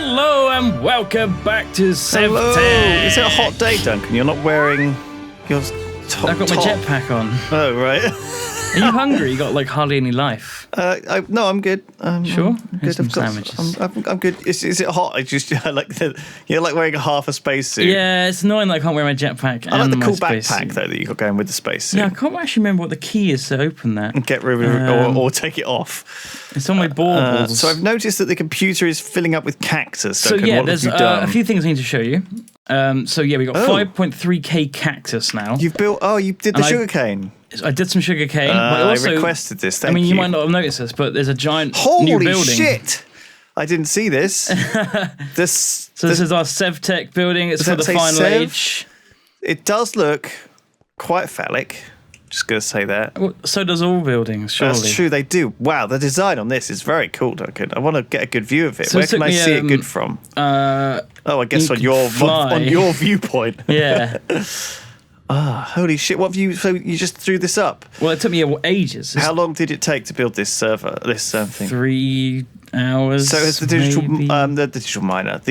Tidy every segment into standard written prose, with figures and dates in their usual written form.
Hello and welcome back to SevTech. Hello. Is it a hot day, Duncan? You're not wearing your top. I've got my jetpack on. Oh, right. Are you hungry? You got like hardly any life. No, I'm good. Sure? I'm Here's good. some sandwiches. I'm good. Is it hot? I like you're like wearing half a spacesuit. Yeah, it's annoying that I can't wear my jetpack. I like and the cool my backpack spacesuit. though that you got going with the spacesuit. Yeah, I can't actually remember what the key is to open that. Get rid of it or take it off. It's on my baubles. So I've noticed that the computer is filling up with cactus. Duncan. So yeah, what there's have you done? a few things I need to show you. We got 5.3k cactus now. You've built. Oh, you did the sugarcane. I did some sugarcane, but also I requested this. Thank you might not have noticed this, but there's a giant new building. Holy shit! I didn't see this. This is our SevTech building. It's for the final age. It does look quite phallic. Just going to say that. Well, so does all buildings, surely. That's true, they do. Wow, the design on this is very cool, Duncan. I want to get a good view of it. So where can I see it good from? I guess on your viewpoint. Yeah. Holy shit! What view? So you just threw this up? Well, it took me ages. How long did it take to build this server? This thing. 3 hours. So it's the digital miner.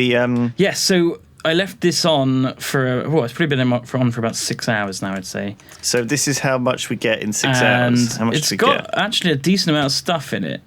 Yes. So I left this on for it's probably been on for about 6 hours now, I'd say. So this is how much we get in 6 hours. How much it's do we got get? Actually a decent amount of stuff in it.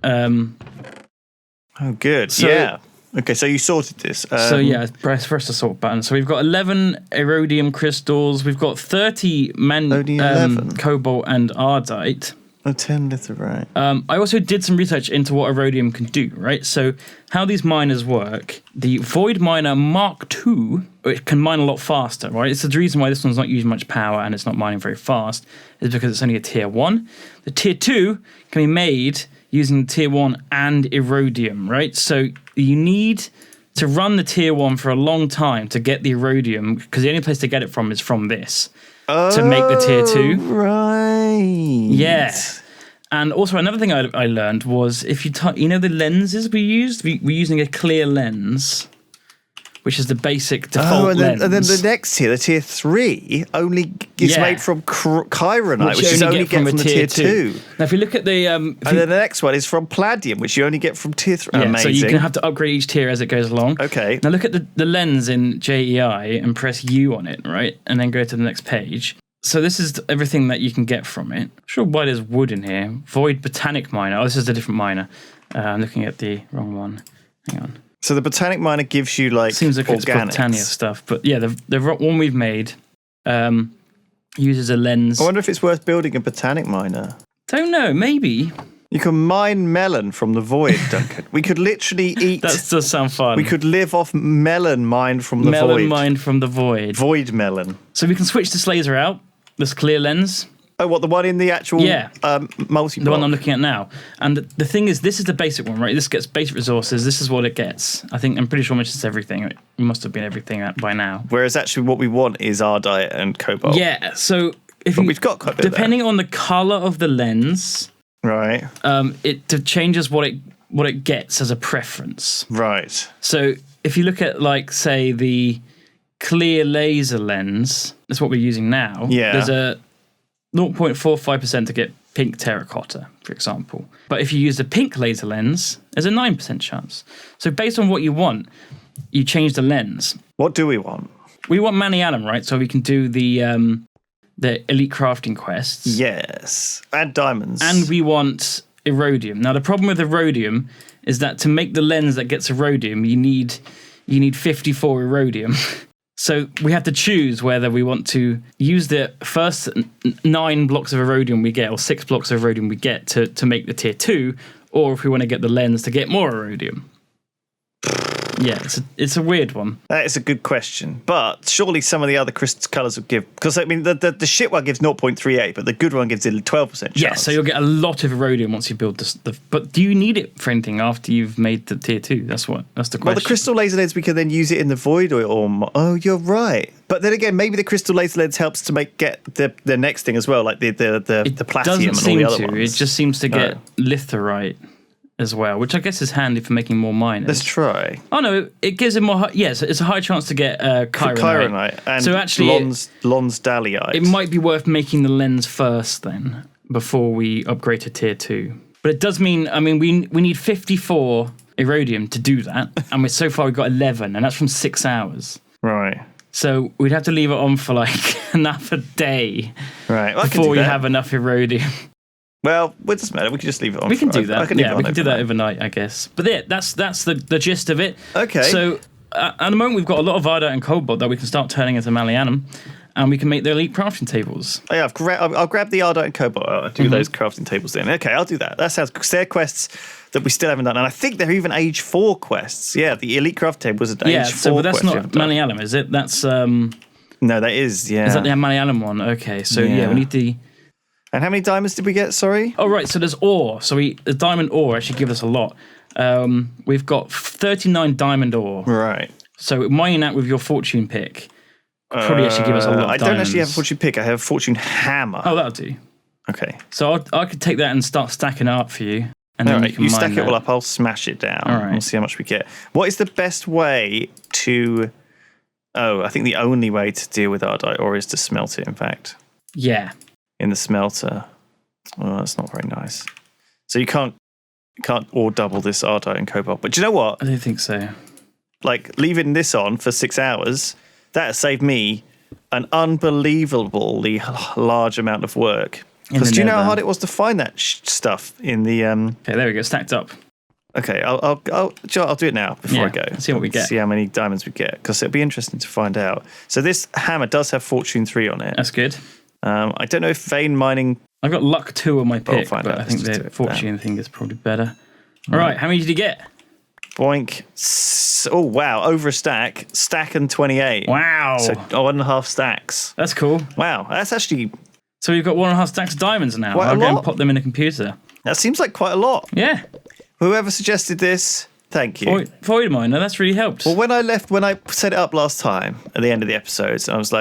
Oh, good. So, yeah. Okay, so you sorted this. Press the sort button. So we've got 11 erodium crystals. We've got 30 cobalt and ardite. Oh, 10 litherite. I also did some research into what erodium can do, right? So how these miners work, the Void Miner Mark II, it can mine a lot faster, right? It's the reason why this one's not using much power and it's not mining very fast, is because it's only a tier 1. The tier 2 can be made using tier 1 and erodium, right? So you need to run the tier 1 for a long time to get the erodium, because the only place to get it from is from this. To make the tier 2. Right. Yeah. And also another thing I learned was if you the lenses we used? We're using a clear lens, which is the basic default lens. And then the next tier, the tier 3, only is made from chironite, which you only get from the tier 2. Now, if you look at the... and then the next one is from palladium, which you only get from tier 3. Yeah, amazing. So you can have to upgrade each tier as it goes along. Okay. Now look at the lens in JEI and press U on it, right? And then go to the next page. So this is everything that you can get from it. I'm sure why there's wood in here. Void Botanic Miner. Oh, this is a different miner. I'm looking at the wrong one. Hang on. So the Botanic Miner gives you seems like it's Botania stuff, but yeah, the one we've made uses a lens. I wonder if it's worth building a Botanic Miner. Don't know, maybe. You can mine melon from the void, Duncan. We could literally eat. That does sound fun. We could live off melon mined from the void. Melon mined from the void. Void melon. So we can switch this laser out, this clear lens. Oh, what, the one in the actual multi-block? The one I'm looking at now. And the thing is, this is the basic one, right? This gets basic resources. This is what it gets. I'm pretty sure it's everything. It must have been everything by now. Whereas actually what we want is ardite and cobalt. Yeah, so we've got quite a bit depending on the colour of the lens, right, it changes what it gets as a preference. Right. So if you look at, like, say, the clear laser lens, that's what we're using now. Yeah. There's a 0.45% to get pink terracotta, for example. But if you use the pink laser lens, there's a 9% chance. So based on what you want, you change the lens. What do we want? We want Maniatum, right? So we can do the elite crafting quests. Yes. And diamonds. And we want erodium. Now, the problem with erodium is that to make the lens that gets erodium, you need 54 erodium. So we have to choose whether we want to use the first 9 blocks of erodium we get, or 6 blocks of erodium we get to make the tier 2, or if we want to get the lens to get more erodium. Yeah, it's a weird one. That is a good question. But surely some of the other crystal colours would give... Because, I mean, the shit one gives 0.38, but the good one gives it a 12% chance. Yeah, so you'll get a lot of erodium once you build but do you need it for anything after you've made the tier 2? That's the question. Well, the crystal laser lens, we can then use it in the void or oh, you're right. But then again, maybe the crystal laser lens helps to get the next thing as well, like the platinum and all the other ones. It just seems to get litherite as well, which I guess is handy for making more miners. Let's try. Oh no, it gives him more. Yes, it's a high chance to get chironite. And so actually, lonsdaleite. It might be worth making the lens first then, before we upgrade to tier 2. But it does mean, we need 54 Erodium to do that. And so far we've got 11, and that's from 6 hours. Right. So we'd have to leave it on for like another day Right. Well, before we have enough Erodium. Well, it doesn't matter. We can just leave it on. We can do that. I can leave it on we can do that overnight. overnight, I guess. But yeah, that's the gist of it. Okay. So at the moment, we've got a lot of Ardite and Cobalt that we can start turning into Malayanum, and we can make the elite crafting tables. Oh, yeah, I'll grab the Ardite and Cobalt. I'll do those crafting tables then. Okay, I'll do that. That sounds good. They're quests that we still haven't done, and I think they're even Age 4 quests. Yeah, the elite crafting table was an Age 4 but that's quest. not Malayanum, is it? That's No, that is. Yeah. Is that the Malayanum one? Okay, so yeah, we need the. And how many diamonds did we get? Sorry. Oh right, so there's ore. So the diamond ore actually gives us a lot. We've got 39 diamond ore. Right. So mining that with your fortune pick probably actually give us a lot of I diamonds. don't actually have a fortune pick. I have a fortune hammer. Oh, that'll do. Okay. So I could take that and start stacking it up for you. And then you stack it all up. I'll smash it down. All right. We'll see how much we get. What is the best way to... Oh, I think the only way to deal with Ardite ore is to smelt it, in fact. Yeah. In the smelter. Oh, that's not very nice. So you can't ore double this Ardite and Cobalt. But do you know what? I don't think so. Like, leaving this on for 6 hours, that has saved me an unbelievably large amount of work. Because do you know how hard it was to find that stuff in the... Okay, there we go, stacked up. Okay, I'll do it now before I go. See what we get. See how many diamonds we get, because it'll be interesting to find out. So this hammer does have Fortune 3 on it. That's good. I don't know if vein mining... I've got luck 2 on my pick, but I think Let's the fortune thing is probably better. All right, how many did you get? Boink. Oh, wow, over a stack. Stack and 28. Wow. So 1.5 stacks. That's cool. Wow, that's actually... So we've got 1.5 stacks of diamonds now. I'll go and pop them in the computer. That seems like quite a lot. Yeah. Whoever suggested this, thank you. Void miner, that's really helped. Well, when I set it up last time at the end of the episodes, I was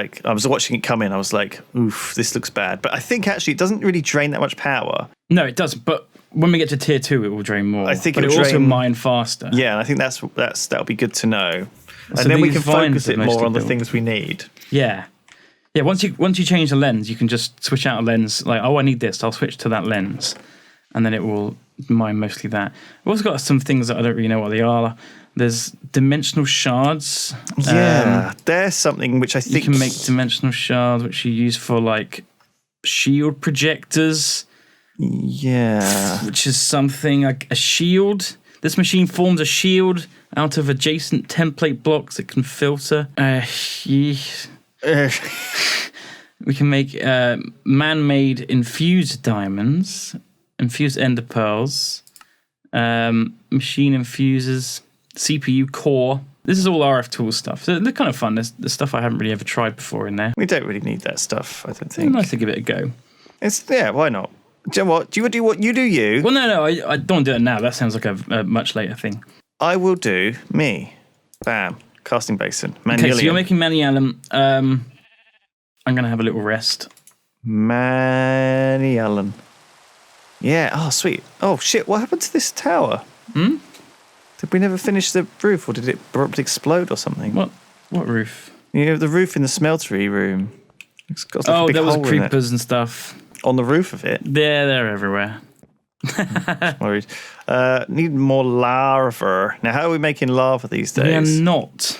watching it come in. I was like, oof, this looks bad. But I think actually it doesn't really drain that much power. No, it doesn't. But when we get to tier 2, it will drain more. I think it will also mine faster. Yeah, and I think that'll be good to know. So and then we can focus it more on the things we need. Yeah. Yeah, once you change the lens, you can just switch out a lens. Like, oh, I need this. I'll switch to that lens. And then it will mine mostly that. I've also got some things that I don't really know what they are. There's dimensional shards. Yeah, there's something which I think... You can make dimensional shards, which you use for, like, shield projectors. Yeah. Which is something like a shield. This machine forms a shield out of adjacent template blocks it can filter. We can make man-made infused diamonds, infused ender pearls, machine infusers, CPU core. This is all RFTools stuff. So they're kind of fun. There's stuff I haven't really ever tried before in there. We don't really need that stuff, I don't think. It's nice to give it a go. Why not? Do you know what? Do you do what you do you? Well, no, I don't want to do it now. That sounds like a much later thing. I will do me. Bam. Casting basin. Manualium. Okay, so you're making Manualium. I'm going to have a little rest. Manualium. Yeah. Oh, sweet. Oh, shit. What happened to this tower? Hmm? Did we never finish the roof, or did it abruptly explode or something? What roof? You know, the roof in the smeltery room. It's got like a big there was hole in creepers and stuff. On the roof of it? Yeah, they're everywhere. Worried. Need more lava. Now, how are we making lava these days? We are not.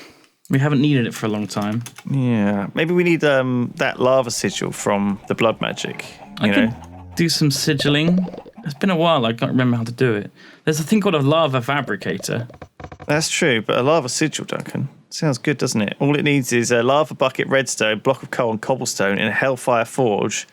We haven't needed it for a long time. Yeah. Maybe we need that lava sigil from the blood magic. I could do some sigilling. It's been a while. I can't remember how to do it. There's a thing called a lava fabricator. That's true, but a lava sigil, Duncan. Sounds good, doesn't it? All it needs is a lava bucket, redstone, block of coal and cobblestone in a hellfire forge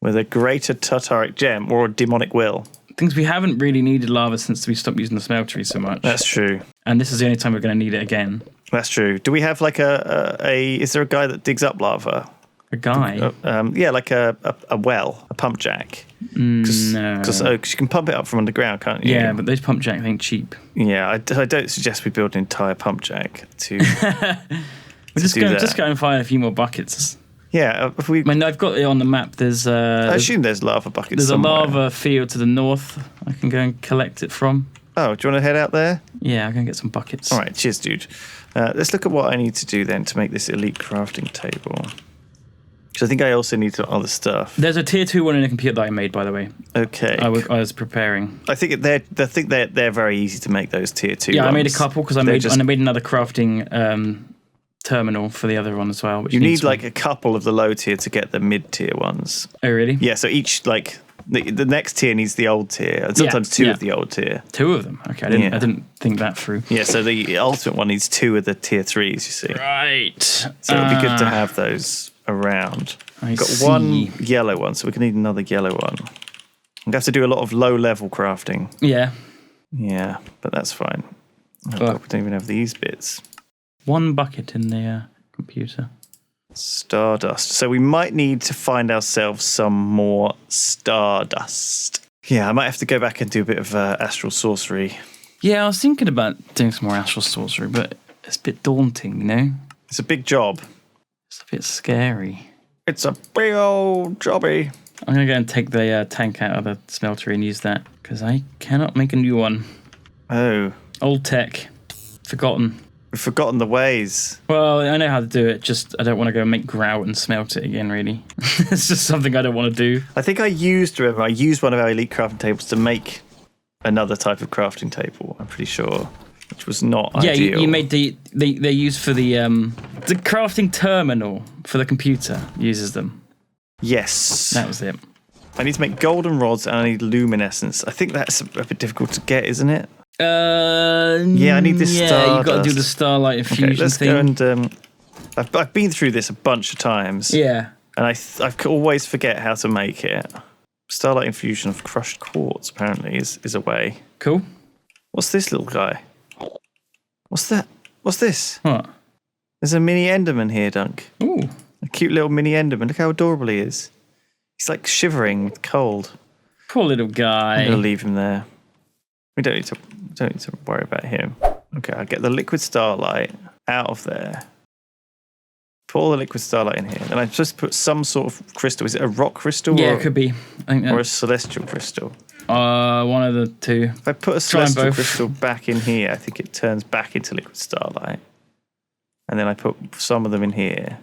with a greater tartaric gem or a demonic will. Things we haven't really needed lava since we stopped using the smeltery so much. That's true. And this is the only time we're going to need it again. That's true. Do we have like is there a guy that digs up lava? A guy? Yeah, like a well, a pump jack. No. Because you can pump it up from underground, can't you? Yeah, but those pump jacks ain't cheap. Yeah, I don't suggest we build an entire pump jack to. Just go and find a few more buckets. Yeah, if we. I mean, I've got it on the map. I assume there's lava buckets. There's somewhere. a lava field to the north. I can go and collect it from. Oh, do you want to head out there? Yeah, I'm going to get some buckets. All right, cheers, dude. Let's look at what I need to do then to make this elite crafting table. Because I think I also need some other stuff. There's a tier 2 one in a computer that I made, by the way. Okay. I was preparing. I think they're very easy to make, those tier 2 Yeah, ones. I made a couple because I made another crafting terminal for the other one as well. Which you need like a couple of the low tier to get the mid tier ones. Oh, really? Yeah, so each, like, the next tier needs the old tier, and sometimes two of the old tier. 2 of them. Okay, I didn't think that through. Yeah, so the ultimate one needs 2 of the tier 3s, you see. Right. So it would be good to have those around. I've got one yellow one, so we can need another yellow one. I'm going to have to do a lot of low-level crafting. Yeah. Yeah, but that's fine. Oh, God, we don't even have these bits. 1 bucket in the computer. Stardust. So we might need to find ourselves some more stardust. Yeah, I might have to go back and do a bit of astral sorcery. Yeah, I was thinking about doing some more astral sorcery, but it's a bit daunting, you know? It's a big job. It's a bit scary. It's a big old jobby. I'm going to go and take the tank out of the smeltery and use that, because I cannot make a new one. Oh. Old tech. Forgotten. We've forgotten the ways. Well, I know how to do it, just I don't want to go make grout and smelt it again, really. It's just something I don't want to do. I think I used one of our elite crafting tables to make another type of crafting table, I'm pretty sure, which was not ideal. Yeah, you made they used for the crafting terminal for the computer uses them. Yes. That was it. I need to make golden rods and I need luminescence. I think that's a bit difficult to get, isn't it? Yeah, I need this stardust. Yeah, you've got to do the starlight infusion thing. Let's go and... I've been through this a bunch of times. Yeah. And I always forget how to make it. Starlight infusion of crushed quartz, apparently, is a way. Cool. What's this little guy? What's that? What's this? What? There's a mini Enderman here, Dunk. Ooh. A cute little mini Enderman. Look how adorable he is. He's like shivering with cold. Poor little guy. I'm going to leave him there. We don't need to worry about him. Okay, I'll get the liquid starlight out of there. Put all the liquid starlight in here. And I'm supposed to put some sort of crystal. Is it a rock crystal? Yeah, it could be. I think or a celestial crystal? One of the two. If I put a celestial crystal back in here, I think it turns back into liquid starlight. And then I put some of them in here.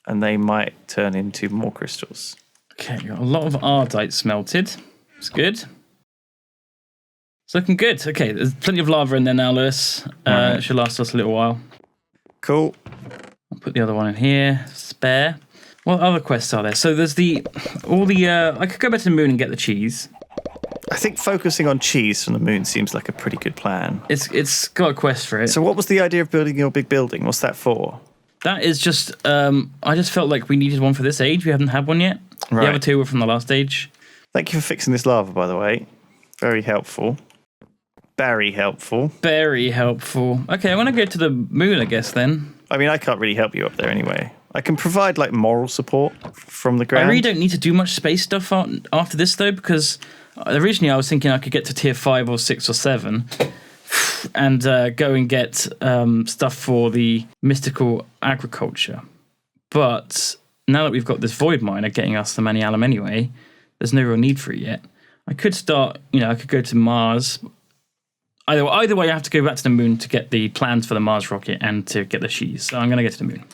And they might turn into more crystals. Okay, got a lot of ardite smelted. It's good. It's looking good. Okay, there's plenty of lava in there now, Lewis. It should last us a little while. Cool. I'll put the other one in here. Spare. What other quests are there? So there's I could go back to the moon and get the cheese. I think focusing on cheese from the moon seems like a pretty good plan. It's got a quest for it. So what was the idea of building your big building? What's that for? That is just, I just felt like we needed one for this age. We haven't had one yet. Right. The other two were from the last age. Thank you for fixing this lava, by the way. Very helpful. Very helpful. Very helpful. Okay, I want to go to the moon, I guess, then. I mean, I can't really help you up there anyway. I can provide, like, moral support from the ground. I really don't need to do much space stuff after this, though, because originally I was thinking I could get to tier 5 or 6 or 7 and go and get stuff for the mystical agriculture. But now that we've got this void miner getting us the manialum anyway, there's no real need for it yet. I could start, I could go to Mars. Either way, I have to go back to the moon to get the plans for the Mars rocket and to get the cheese. So I'm going to go to the moon.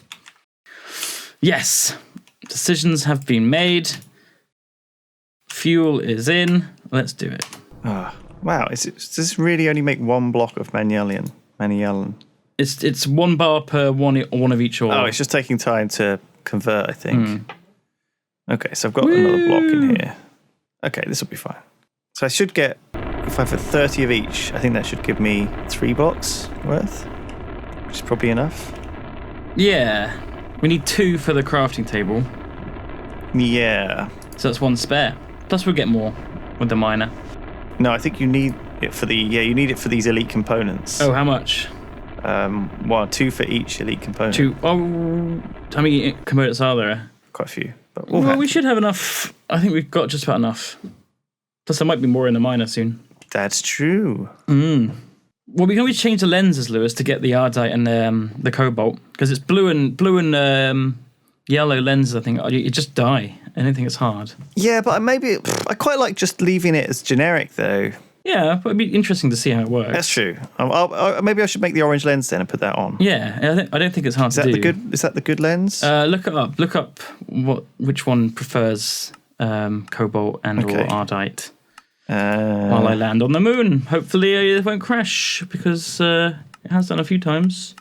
Yes. Decisions have been made. Fuel is in. Let's do it. Wow. Does this really only make 1 block of manialum? It's 1 bar per one of each ore. Oh, it's just taking time to convert, I think. Okay, so I've got another block in here. Okay, this will be fine. So I should get, if I have 30 of each, I think that should give me 3 blocks worth, which is probably enough. Yeah. We need 2 for the crafting table. Yeah. So that's 1 spare. Plus we'll get more with the miner. No, I think you need it for you need it for these elite components. Oh, how much? 2 for each elite component. 2. Oh, how many components are there? Quite a few. But we should have enough. I think we've got just about enough. Plus there might be more in the miner soon. That's true. Well, we can always change the lenses, Lewis, to get the ardite and the cobalt, because it's blue and yellow lenses. I think you just die. I don't think it's hard. Yeah, but I quite like just leaving it as generic though. Yeah, but it'd be interesting to see how it works. That's true. Maybe I should make the orange lens then and put that on. Yeah, I don't think it's hard to do. Is that the good lens? Look it up. Look up which one prefers cobalt and or ardite. While I land on the moon, hopefully it won't crash because it has done a few times.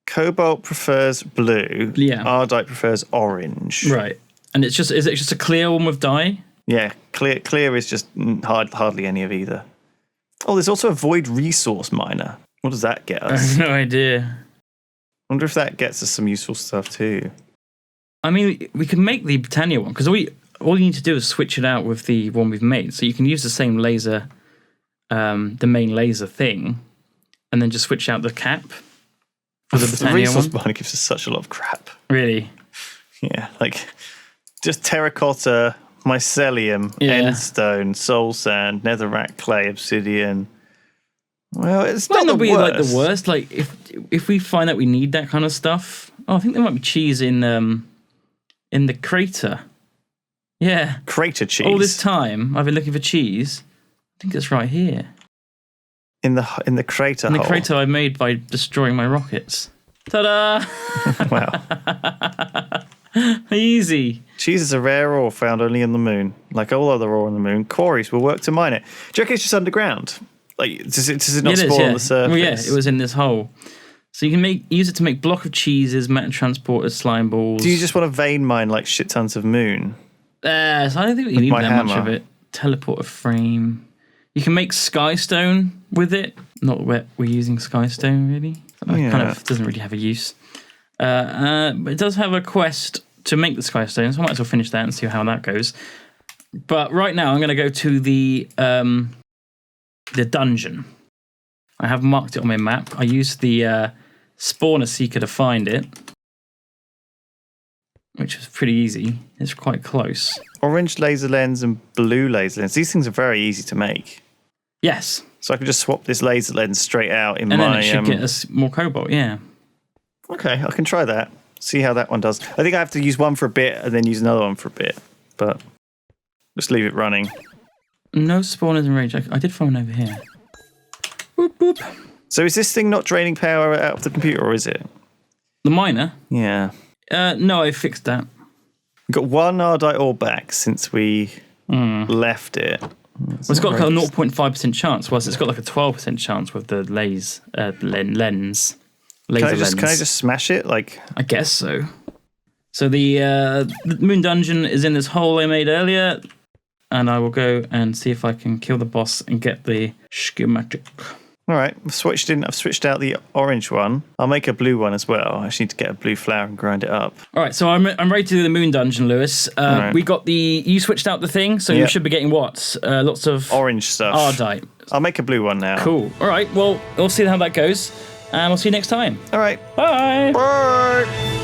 Cobalt prefers blue. Yeah. Ardite prefers orange. Right, and is it just a clear one with dye? Yeah, clear is just hardly any of either. Oh, there's also a void resource miner. What does that get I us? have no idea. I wonder if that gets us some useful stuff too. I mean, we can make the Britannia one because all you need to do is switch it out with the one we've made. So you can use the same laser, the main laser thing, and then just switch out the cap for the Britannia The resource one. miner gives us such a lot of crap. Really? Yeah, like just terracotta, mycelium, endstone, soul sand, netherrack clay, obsidian. Well, it's not the worst. Like the worst. Like if we find that we need that kind of stuff. Oh, I think there might be cheese in the crater. Yeah. Crater cheese. All this time I've been looking for cheese. I think it's right here. In the crater hole. In the crater I made by destroying my rockets. Ta-da! Wow. Easy. Cheese is a rare ore found only in the moon. Like all other ore on the moon, quarries will work to mine it. Do you reckon it's just underground? Like, does it not spawn on the surface? Well, yeah, it was in this hole. So you can use it to make block of cheeses, metal transporters, slime balls. Do you just want to vein mine like shit tons of moon? So I don't think we need that much of it. Teleporter frame. You can make skystone with it. Not that we're using skystone really. It kind of doesn't really have a use. But it does have a quest to make the skystone, so I might as well finish that and see how that goes. But right now I'm going to go to the dungeon. I have marked it on my map. I used the spawner seeker to find it, which was pretty easy. It's quite close. Orange laser lens and blue laser lens. These things are very easy to make. Yes. So I could just swap this laser lens straight out in and my... And then it should get us more cobalt, yeah. Okay, I can try that. See how that one does. I think I have to use one for a bit and then use another one for a bit. But just leave it running. No spawners in range. I did find one over here. Boop, boop. So is this thing not draining power out of the computer, or is it? The miner? Yeah. No, I fixed that. We've got one ardite ore back since we left it. It's got like a 0.5% chance, whilst it's got like a 12% chance with the lens. Lens. Can I just smash it? Like, I guess so. So the moon dungeon is in this hole I made earlier, and I will go and see if I can kill the boss and get the schematic. All right, I've switched out the orange one. I'll make a blue one as well. I just need to get a blue flower and grind it up. All right, so I'm ready to do the moon dungeon, Lewis. Right. We got you switched out the thing, so you should be getting what? Lots of orange stuff. Ardite. I'll make a blue one now. Cool. All right, well, we'll see how that goes, and we'll see you next time. All right. Bye. Bye.